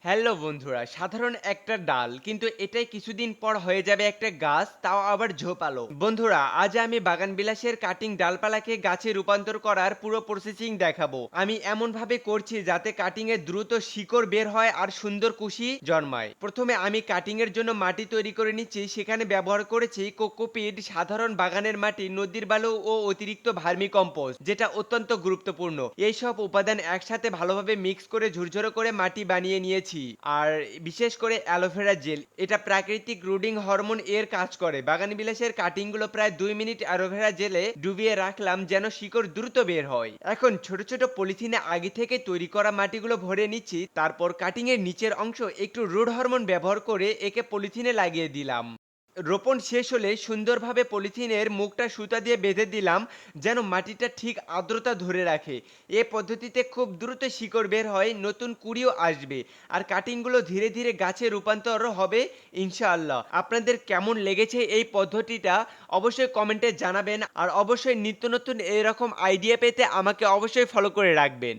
Hello বন্ধুরা, সাধারণ একটা ডাল কিন্তু এটাই কিছুদিন পর হয়ে যাবে একটা গাছ, তাও আবার ঝোপালো। বন্ধুরা, আজ আমি বাগান বিলাসের কাটিং ডালপালাকে গাছে রূপান্তর করার পুরো প্রসেসিং দেখাবো। আমি এমন ভাবে করছি যাতে কাটিং এ দ্রুত শিকড় বের হয় আর সুন্দর কুশি জন্মায়। প্রথমে আমি কাটিং এর জন্য মাটি তৈরি করে নিচ্ছি। সেখানে ব্যবহার করেছি কোকোপিট, সাধারণ বাগানের মাটি, নদীর বালু ও অতিরিক্ত ভার্মি কম্পোস্ট, যেটা অত্যন্ত গুরুত্বপূর্ণ। এই সব উপাদান একসাথে ভালোভাবে মিক্স করে ঝুরঝুরে করে মাটি বানিয়ে নিয়েছি। আর বিশেষ করে অ্যালোভেরা জেল, এটা প্রাকৃতিক রুডিং হরমোন এর কাজ করে। বাগান বিলাসের কাটিং গুলো প্রায় 2 মিনিট অ্যালোভেরা জেলে ডুবিয়ে রাখলাম যেন শিকড় দ্রুত বের হয়। এখন ছোট ছোট পলিথিনে আগে থেকে তৈরি করা মাটিগুলো ভরে নিচ্ছি। তারপর কাটিং এর নিচের অংশ একটু রুড হরমোন ব্যবহার করে একে পলিথিনে লাগিয়ে দিলাম। রোপণ শেষ হলে সুন্দরভাবে পলিথিনের মুখটা সুতা দিয়ে বেঁধে দিলাম যেন মাটিটা ঠিক আর্দ্রতা ধরে রাখে। এ পদ্ধতিতে খুব দ্রুত শিকড় বের হয়, নতুন কুড়িও আসবে, আর কাটিংগুলো ধীরে ধীরে গাছে রূপান্তর হবে ইনশাআল্লাহ। আপনাদের কেমন লেগেছে এই পদ্ধতিটা অবশ্যই কমেন্টে জানাবেন, আর অবশ্যই নিত্য নতুন এরকম আইডিয়া পেতে আমাকে অবশ্যই ফলো করে রাখবেন।